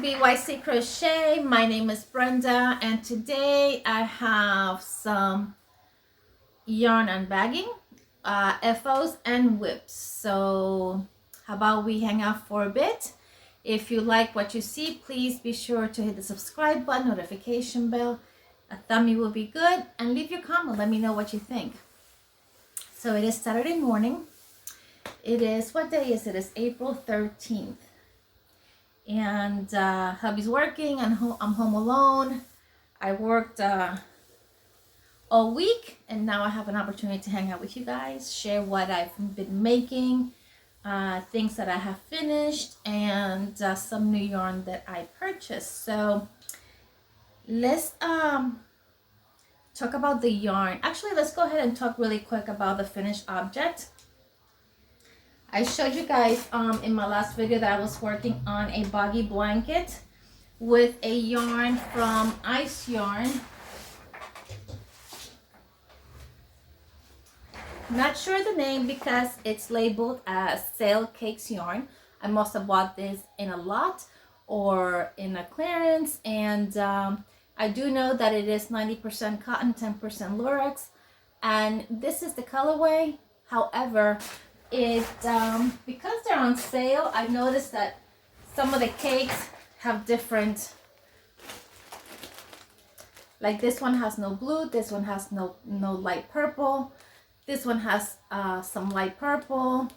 B.Y.C Crochet. My name is Brenda, and today I have some yarn unbagging, FOs and whips. So how about we hang out for a bit? If you like what you see, please be sure to hit the subscribe button, notification bell. A thumbie will be good, and leave your comment. Let me know what you think. So it is Saturday morning. It is, what day is it? It's April 13th. And hubby's working, and I'm home alone. I worked all week, and now I have an opportunity to hang out with you guys, share what I've been making, things that I have finished, and some new yarn that I purchased. So let's talk about the yarn. Actually, let's go ahead and talk really quick about the finished object. I showed you guys in my last video that I was working on a Boggy blanket with a yarn from Ice Yarn. Not sure the name because it's labeled as Sale Cakes Yarn. I must have bought this in a lot or in a clearance, and I do know that it is 90% cotton, 10% lurex, and this is the colorway. However, because they're on sale, I noticed that some of the cakes have different, like this one has no blue, this one has no light purple, this one has some light purple,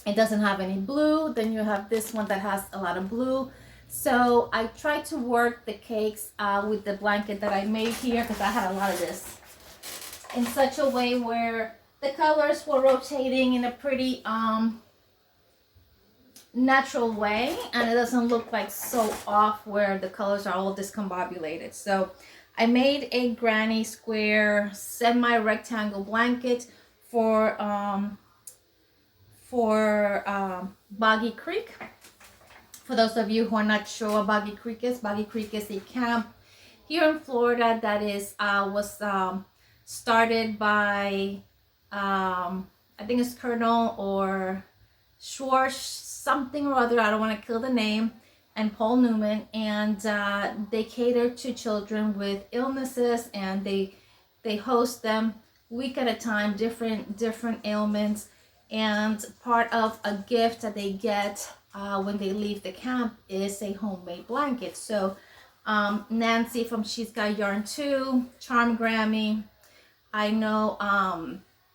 it doesn't have any blue, then you have this one that has a lot of blue. So I tried to work the cakes with the blanket that I made here, because I had a lot of this, in such a way where the colors were rotating in a pretty natural way, and it doesn't look like so off where the colors are all discombobulated. So I made a granny square semi-rectangle blanket for Boggy Creek. For those of you who are not sure what Boggy Creek is a camp here in Florida that is was started by I think it's Colonel or Schwartz something or other, I don't want to kill the name, and Paul Newman, and they cater to children with illnesses, and they host them week at a time, different ailments, and part of a gift that they get when they leave the camp is a homemade blanket. So Nancy from She's Got Yarn Too, Charm Grammy, I know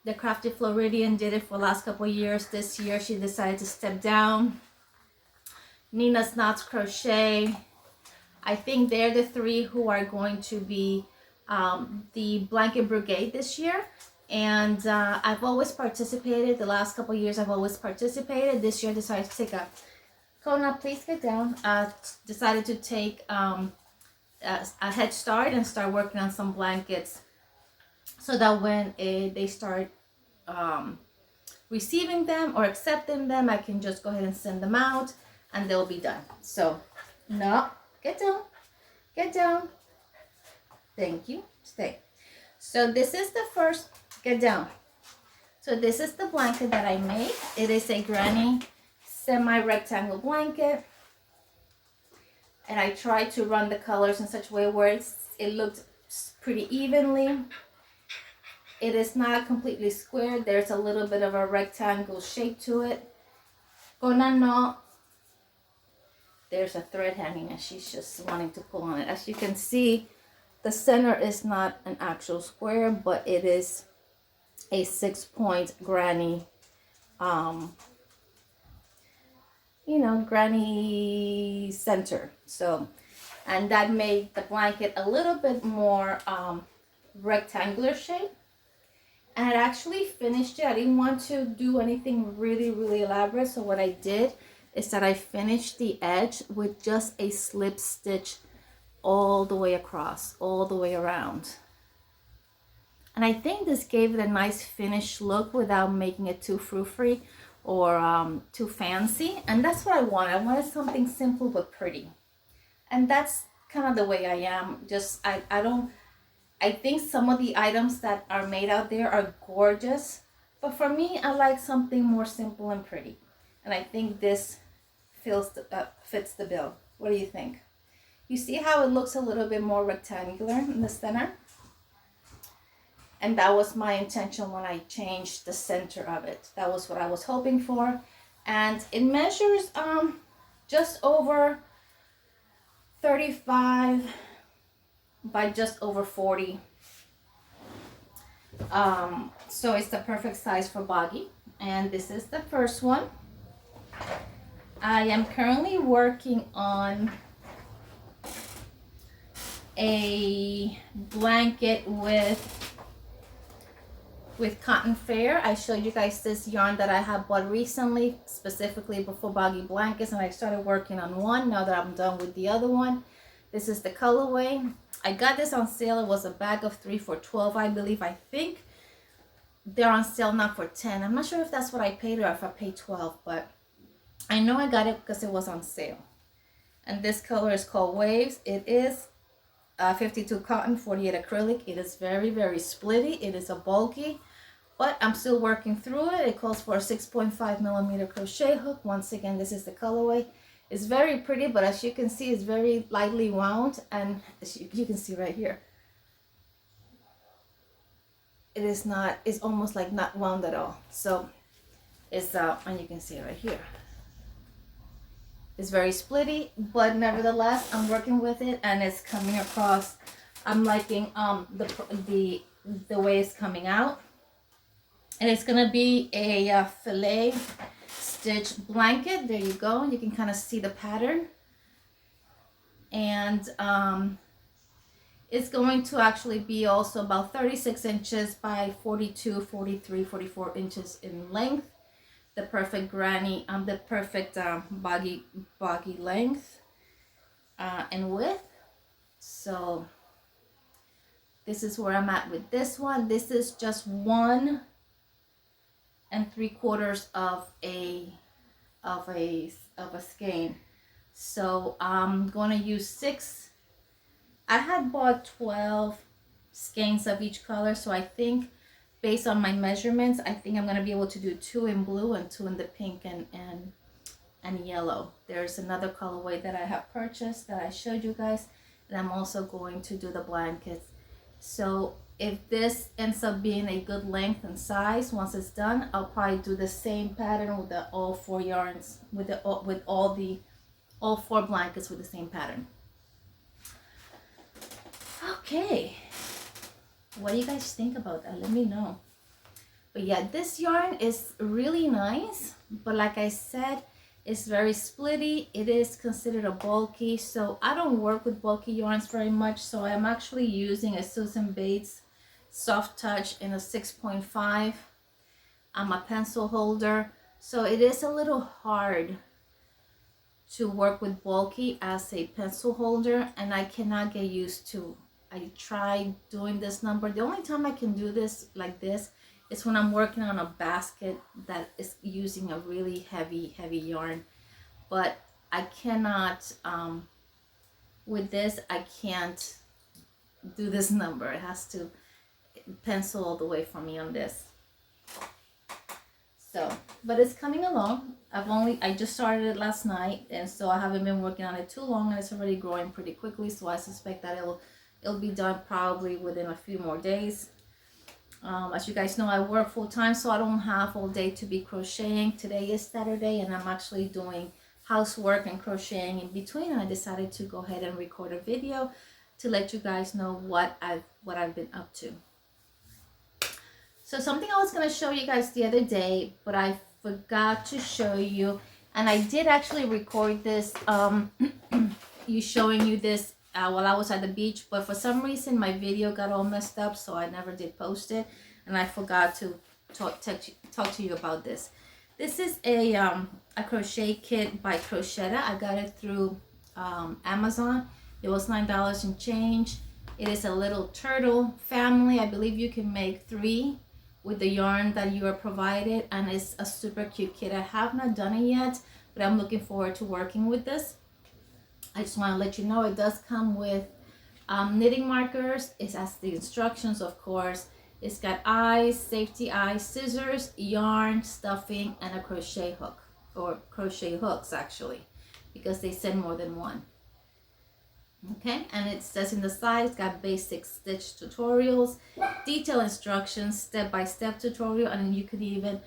the Crafty Floridian did it for the last couple of years. This year she decided to step down. Nina's Knots Crochet. I think they're the three who are going to be the blanket brigade this year. And I've always participated. The last couple of years I've always participated. This year I decided to take Kona, please get down. Decided to take a head start and start working on some blankets, so that when they start receiving them or accepting them, I can just go ahead and send them out and they'll be done. So, no, get down. Thank you, stay. So this is the first, get down. So this is the blanket that I made. It is a granny semi-rectangle blanket. And I tried to run the colors in such a way where it looked pretty evenly. It is not completely square. There's a little bit of a rectangle shape to it. No. There's a thread hanging and she's just wanting to pull on it. As you can see, the center is not an actual square, but it is a 6-point granny, granny center. So, and that made the blanket a little bit more rectangular shape. And I actually finished it. I didn't want to do anything really elaborate. So what I did is that I finished the edge with just a slip stitch all the way across, all the way around. And I think this gave it a nice finished look without making it too frou-frou or too fancy. And that's what I wanted. I wanted something simple but pretty. And that's kind of the way I am. Just, I think some of the items that are made out there are gorgeous, but for me, I like something more simple and pretty. And I think this fits the bill. What do you think? You see how it looks a little bit more rectangular in the center? And that was my intention when I changed the center of it. That was what I was hoping for. And it measures just over 35 by just over 40. So it's the perfect size for Boggy. And this is the first one. I am currently working on a blanket with cotton fair. I showed you guys this yarn that I have bought recently, specifically before Boggy blankets, and I started working on one. Now that I'm done with the other one, this is the colorway. I got this on sale. It was a bag of 3 for $12, I believe. I think they're on sale now for $10. I'm not sure if that's what I paid or if I paid $12, but I know I got it because it was on sale. And this color is called Waves. It is 52 cotton, 48 acrylic. It is very, very splitty. It is a bulky, but I'm still working through it. It calls for a 6.5 millimeter crochet hook. Once again, this is the colorway. It's very pretty, but as you can see, it's very lightly wound, and as you can see right here, it is not, it's almost like not wound at all. So it's and you can see it right here. It's very splitty, but nevertheless, I'm working with it and it's coming across. I'm liking the way it's coming out. And it's gonna be a filet stitch blanket. There you go. You can kind of see the pattern. And it's going to actually be also about 36 inches by 42, 43, 44 inches in length. The perfect granny, the perfect boggy length and width. So this is where I'm at with this one. This is just 1 3/4 of a skein. So I'm gonna use 6. I had bought 12 skeins of each color, so I think, based on my measurements, I think I'm going to be able to do 2 in blue and 2 in the pink and yellow. There's another colorway that I have purchased that I showed you guys, and I'm also going to do the blankets. So if this ends up being a good length and size, once it's done, I'll probably do the same pattern with all 4 yarns, with all 4 blankets with the same pattern. Okay. What do you guys think about that? Let me know. But yeah, this yarn is really nice, but like I said, it's very splitty. It is considered a bulky, so I don't work with bulky yarns very much. So I'm actually using a Susan Bates Soft Touch in a 6.5. I'm a pencil holder, so it is a little hard to work with bulky as a pencil holder, and I cannot get used to. I tried doing this number. The only time I can do this like this is when I'm working on a basket that is using a really heavy yarn. But I cannot, with this, I can't do this number. It has to pencil all the way for me on this. So, but it's coming along. I just started it last night, and so I haven't been working on it too long, and it's already growing pretty quickly. So I suspect that it'll be done probably within a few more days. As you guys know, I work full time, so I don't have all day to be crocheting. Today is Saturday, and I'm actually doing housework and crocheting in between. And I decided to go ahead and record a video to let you guys know what I've been up to. So something I was going to show you guys the other day, but I forgot to show you, and I did actually record this, showing you this while I was at the beach, but for some reason my video got all messed up, so I never did post it, and I forgot to talk to you about this. This is a crochet kit by Crochet. I got it through Amazon. It was $9 and change. It is a little turtle family. I believe you can make 3 with the yarn that you are provided, and it's a super cute kit. I have not done it yet, but I'm looking forward to working with this. I just want to let you know it does come with knitting markers. It has the instructions, of course. It's got eyes, safety eyes, scissors, yarn, stuffing, and a crochet hook, or crochet hooks actually. because they send more than one. Okay, and it says in the side, it's got basic stitch tutorials, detailed instructions, step-by-step tutorial, and you could even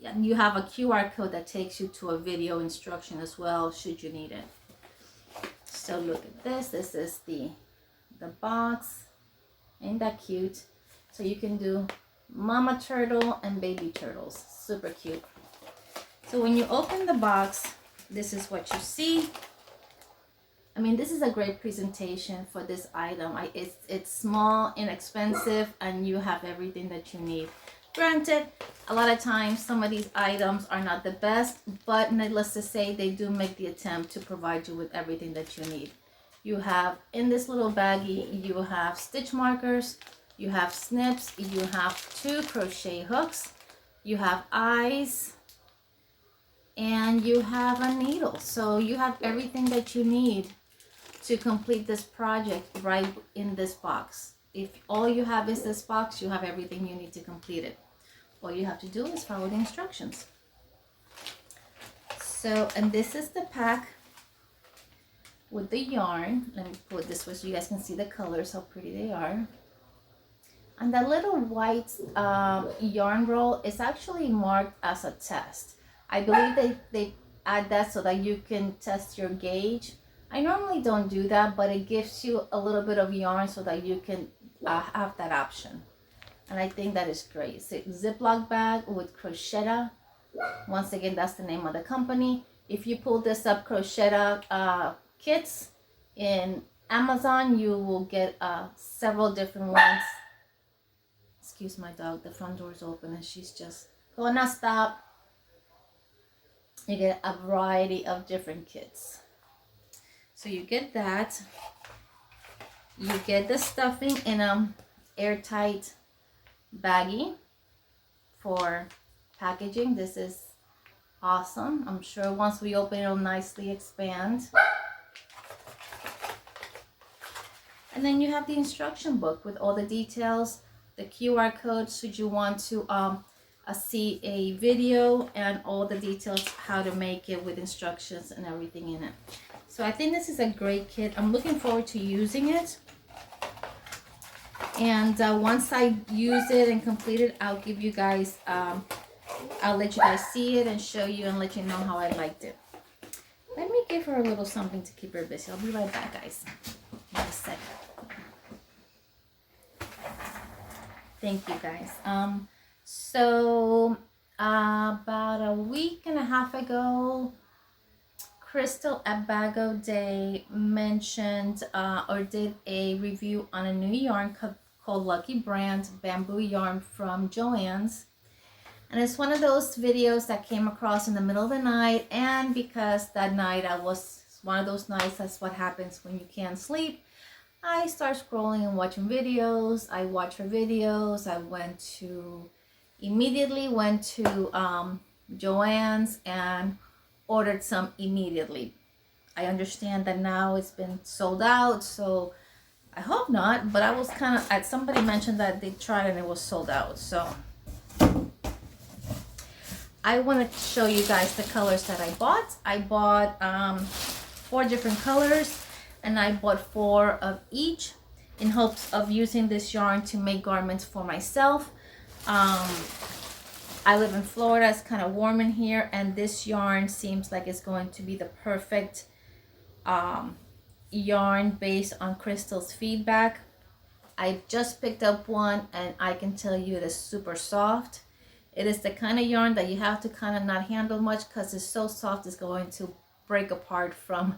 and you have a QR code that takes you to a video instruction as well, should you need it. So look at this. This is the box. Ain't that cute? So you can do mama turtle and baby turtles. Super cute. So when you open the box, this is what you see. I mean, this is a great presentation for this item. It's small, inexpensive, and you have everything that you need. Granted, a lot of times some of these items are not the best, but needless to say, they do make the attempt to provide you with everything that you need. You have, in this little baggie, you have stitch markers, you have snips, you have 2 crochet hooks, you have eyes, and you have a needle. So you have everything that you need to complete this project right in this box. If all you have is this box, you have everything you need to complete it. All you have to do is follow the instructions. So, and this is the pack with the yarn. Let me put it this way so you guys can see the colors, how pretty they are. And that little white yarn roll is actually marked as a test. I believe they add that so that you can test your gauge. I normally don't do that, but it gives you a little bit of yarn so that you can have that option. And I think that is great. It's a Ziploc bag with Crochet. Once again, that's the name of the company. If you pull this up, Crochet kits in Amazon, you will get several different ones. Excuse my dog, the front door is open and she's just gonna stop. You get a variety of different kits. So you get that. You get the stuffing in a airtight baggie for packaging. This is awesome. I'm sure once we open it, it'll nicely expand. And then you have the instruction book with all the details, the QR code should you want to see a video, and all the details how to make it with instructions and everything in it. So I think this is a great kit. I'm looking forward to using it. And once I use it and complete it, I'll give you guys, I'll let you guys see it and show you and let you know how I liked it. Let me give her a little something to keep her busy. I'll be right back, guys. In a second. Thank you, guys. So about a week and a half ago, Crystal at Bago Day mentioned or did a review on a new yarn called Lucky Brand bamboo yarn from Joann's. And it's one of those videos that came across in the middle of the night, and because that night I was one of those nights, that's what happens when you can't sleep, I start scrolling and watching videos. I watch her videos. I immediately went to Joann's and ordered some immediately. I understand that now it's been sold out, so I hope not, but I was kind of, somebody mentioned that they tried and it was sold out, so I want to show you guys the colors that I bought. I bought 4 different colors, and I bought 4 of each in hopes of using this yarn to make garments for myself. I live in Florida, it's kind of warm in here, and this yarn seems like it's going to be the perfect yarn based on Crystal's feedback. I just picked up one and I can tell you it is super soft. It is the kind of yarn that you have to kind of not handle much because it's so soft it's going to break apart from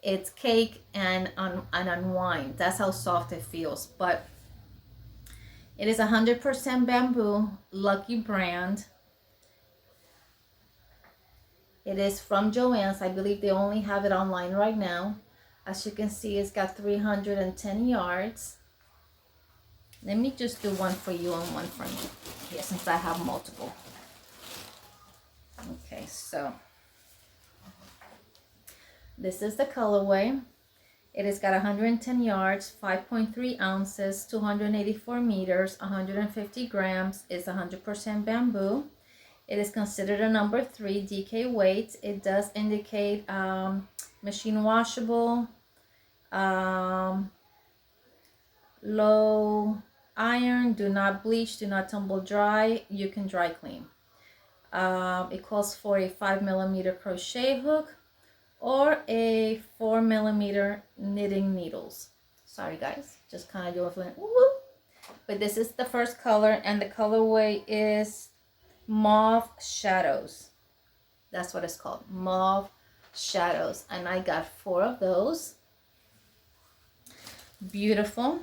its cake and unwind. That's how soft it feels. But it is 100% bamboo, Lucky Brand. It is from Joann's. I believe they only have it online right now. As you can see, it's got 310 yards. Let me just do one for you and one for me here, since I have multiple. Okay, so this is the colorway. It has got 110 yards, 5.3 ounces, 284 meters, 150 grams. It's 100% bamboo. It is considered a number 3 DK weight. It does indicate machine washable, low iron, do not bleach, do not tumble dry. You can dry clean. It calls for a 5mm crochet hook or a 4mm knitting needles. Sorry guys, just kind of doing woo. But this is the first color, and the colorway is Mauve Shadows. That's what it's called, Mauve Shadows. And I got 4 of those. Beautiful.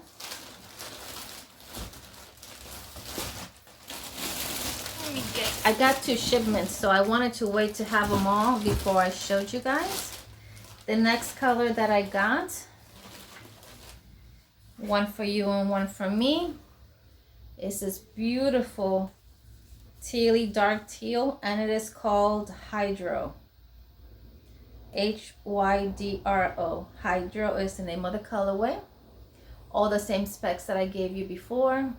I got 2 shipments, so I wanted to wait to have them all before I showed you guys. The next color that I got, one for you and one for me, is this beautiful tealy dark teal, and it is called Hydro. Hydro. Hydro is the name of the colorway. All the same specs that I gave you before.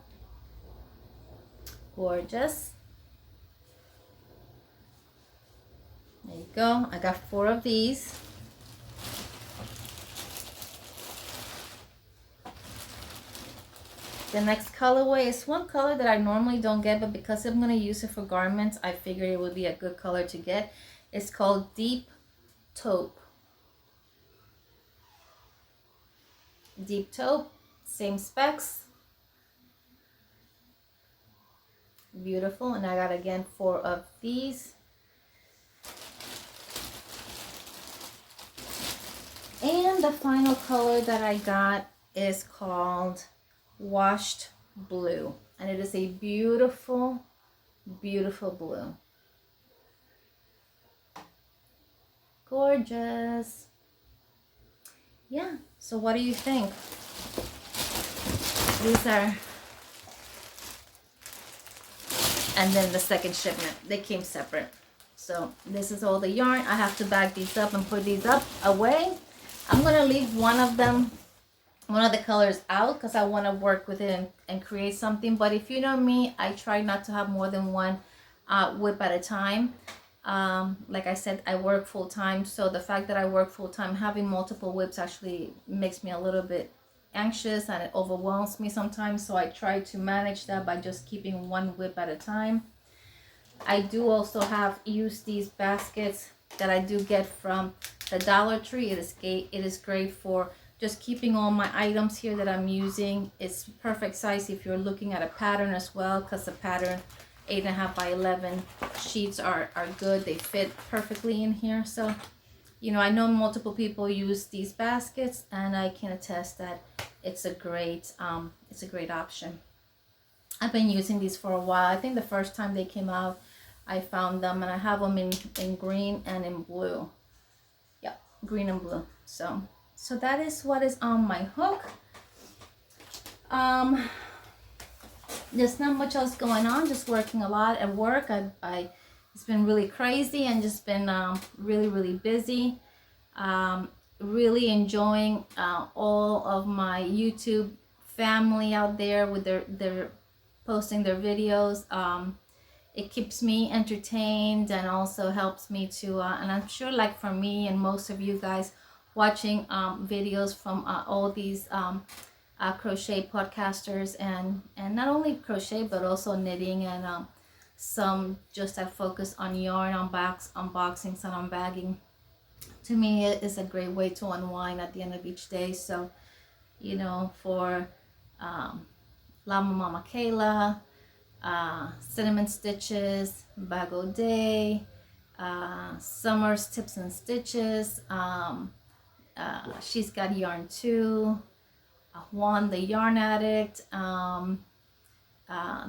Gorgeous. There you go. I got 4 of these. The next colorway is one color that I normally don't get, but because I'm going to use it for garments, I figured it would be a good color to get. It's called Deep Taupe. Deep Taupe, same specs. Beautiful. And I got again 4 of these. And the final color that I got is called Washed Blue, and it is a beautiful, beautiful blue. Gorgeous. Yeah, so what do you think? These are, and then the second shipment, they came separate. So this is all the yarn. I have to bag these up and put these up away. I'm gonna leave one of them, one of the colors out, because I want to work with it and create something. But if you know me, I try not to have more than one whip at a time. Like I said, I work full-time, so the fact that I work full-time, having multiple whips actually makes me a little bit anxious, and it overwhelms me sometimes. So I try to manage that by just keeping one whip at a time. I do also have used these baskets that I do get from the Dollar Tree. It is great for just keeping all my items here that I'm using. It's perfect size if you're looking at a pattern as well, because the pattern 8.5 by 11 sheets are good. They fit perfectly in here. So, you know, I know multiple people use these baskets, and I can attest that it's a great option. I've been using these for a while. I think the first time they came out, I found them, and I have them in green and in blue. Yep, green and blue. So that is what is on my hook. There's not much else going on, just working a lot at work. It's been really crazy and just been really busy. Really enjoying all of my YouTube family out there with their posting their videos. It keeps me entertained and also helps me to, and I'm sure like for me and most of you guys watching videos from all these crochet podcasters, and not only crochet but also knitting, and some just that focus on yarn, unboxings and unbagging. To me, it is a great way to unwind at the end of each day. So, you know, for Llama Mama Kayla, Cinnamon Stitches, Bago Day, Summer's Tips and Stitches, She's Got Yarn Too, Juan the Yarn Addict.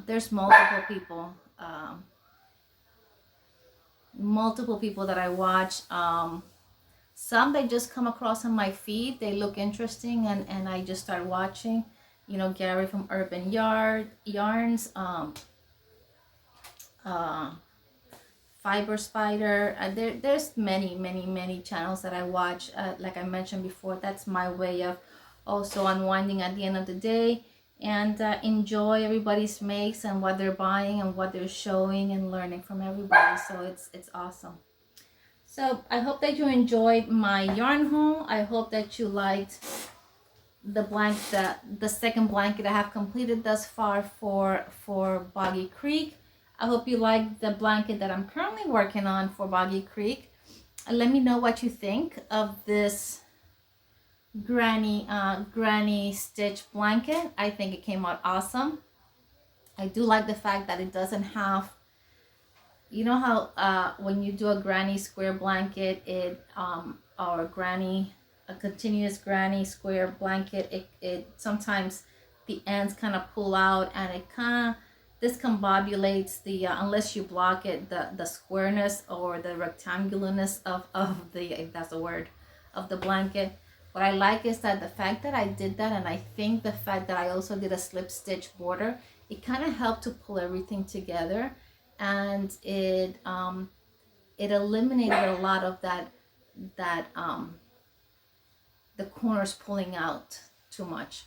There's multiple people that I watch. Some they just come across on my feed, they look interesting, and I just start watching. You know, Gary from Urban Yarns, Fiber Spider. There's many channels that I watch. Like I mentioned before, that's my way of also unwinding at the end of the day. and enjoy everybody's makes and what they're buying and what they're showing and learning from everybody. So it's awesome. So I hope that you enjoyed my yarn haul. I hope that you liked the second blanket I have completed thus far for Boggy Creek. I hope you like the blanket that I'm currently working on for Boggy Creek. Let me know what you think of this granny stitch blanket. I think it came out awesome. I do like the fact that it doesn't have, you know how when you do a granny square blanket, it or a continuous granny square blanket, it sometimes the ends kind of pull out and it kind of discombobulates the unless you block it, the squareness or the rectangularness of the, if that's a word, of the blanket. What I like is that the fact that I did that, and I think the fact that I also did a slip stitch border, it kind of helped to pull everything together, and it eliminated a lot of that the corners pulling out too much.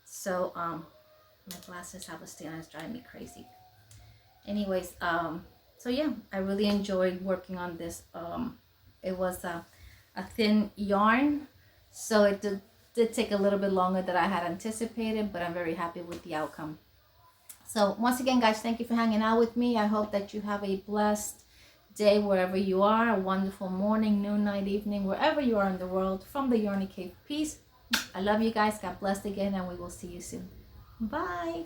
So my glasses have a stain, it's driving me crazy. Anyways, so yeah, I really enjoyed working on this. It was a thin yarn, so it did take a little bit longer than I had anticipated, but I'm very happy with the outcome. So once again, guys, thank you for hanging out with me. I hope that you have a blessed day wherever you are, a wonderful morning, noon, night, evening, wherever you are in the world, from the Yarny Cave. Peace. I love you guys. God bless again, and we will see you soon. Bye.